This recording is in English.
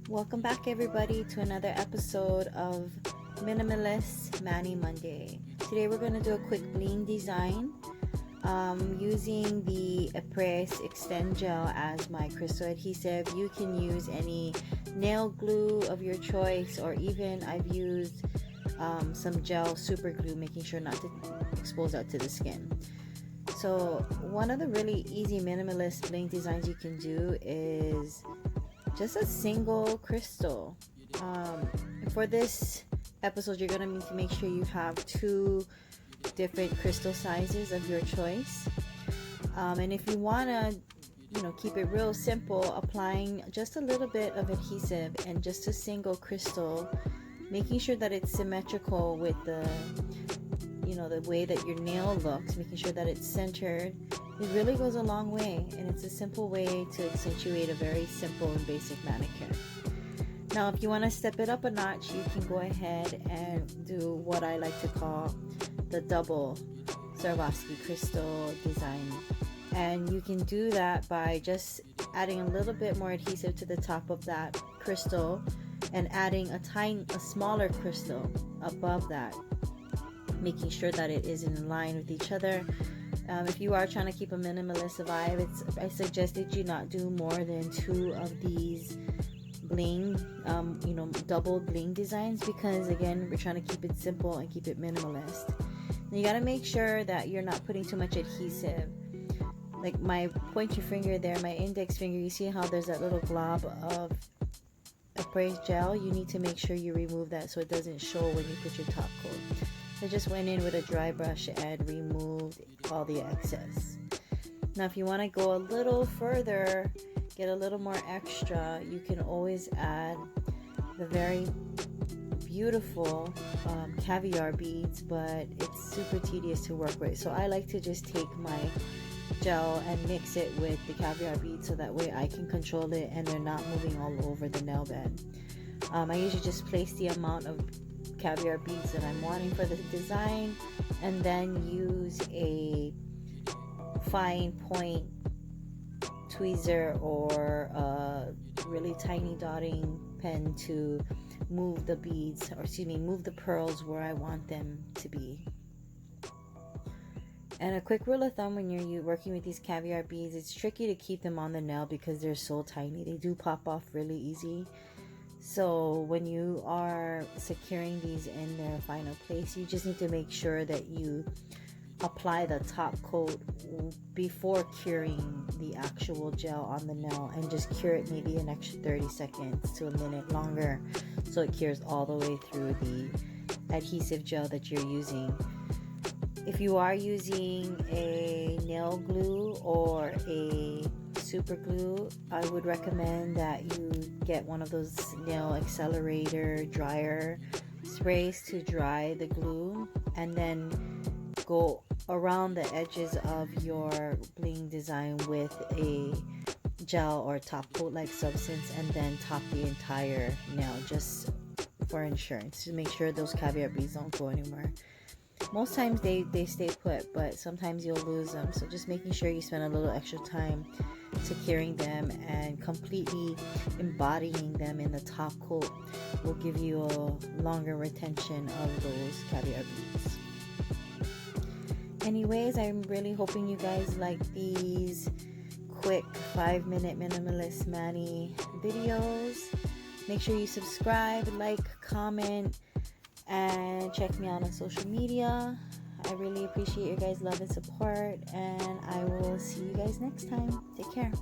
Welcome back everybody to another episode of Minimalist Mani Monday. Today we're going to do a quick bling design using the Apres Extend Gel as my crystal adhesive. You can use any nail glue of your choice, or even I've used some gel super glue, making sure not to expose that to the skin. So one of the really easy minimalist bling designs you can do is just a single crystal. For this episode, you're gonna need to make sure you have two different crystal sizes of your choice. And if you wanna, keep it real simple, applying just a little bit of adhesive and just a single crystal, making sure that it's symmetrical with the way that your nail looks, making sure that it's centered. It really goes a long way, and it's a simple way to accentuate a very simple and basic manicure. Now, if you want to step it up a notch, you can go ahead and do what I like to call the double Swarovski crystal design. And you can do that by just adding a little bit more adhesive to the top of that crystal and adding a smaller crystal above that, making sure that it is in line with each other. If you are trying to keep a minimalist vibe, I suggest that you not do more than two of these bling, double bling designs, because again, we're trying to keep it simple and keep it minimalist. And you got to make sure that you're not putting too much adhesive. Like my pointer finger there, my index finger, you see how there's that little glob of Apres gel? You need to make sure you remove that so it doesn't show when you put your top coat. I just went in with a dry brush and removed all the excess. Now, if you want to go a little further, get a little more extra, you can always add the very beautiful caviar beads, but it's super tedious to work with. So I like to just take my gel and mix it with the caviar beads so that way I can control it and they're not moving all over the nail bed. I usually just place the amount of caviar beads that I'm wanting for the design, and then use a fine point tweezer or a really tiny dotting pen to move the beads, or move the pearls where I want them to be. And a quick rule of thumb when you're working with these caviar beads, it's tricky to keep them on the nail because they're so tiny. They do pop off really easy. So when you are securing these in their final place, you just need to make sure that you apply the top coat before curing the actual gel on the nail, and just cure it maybe an extra 30 seconds to a minute longer so it cures all the way through the adhesive gel that you're using. If you are using a nail glue or a super glue, I would recommend that you get one of those nail accelerator dryer sprays to dry the glue, and then go around the edges of your bling design with a gel or top coat like substance, and then top the entire nail just for insurance, to make sure those caviar beads don't go anywhere. Most times they stay put, but sometimes you'll lose them, so just making sure you spend a little extra time securing them and completely embodying them in the top coat will give you a longer retention of those caviar beads. Anyways, I'm really hoping you guys like these quick 5-minute minimalist mani videos. Make sure you subscribe, like, comment, and check me out on social media. I really appreciate your guys' love and support, and I will see you guys next time. Take care.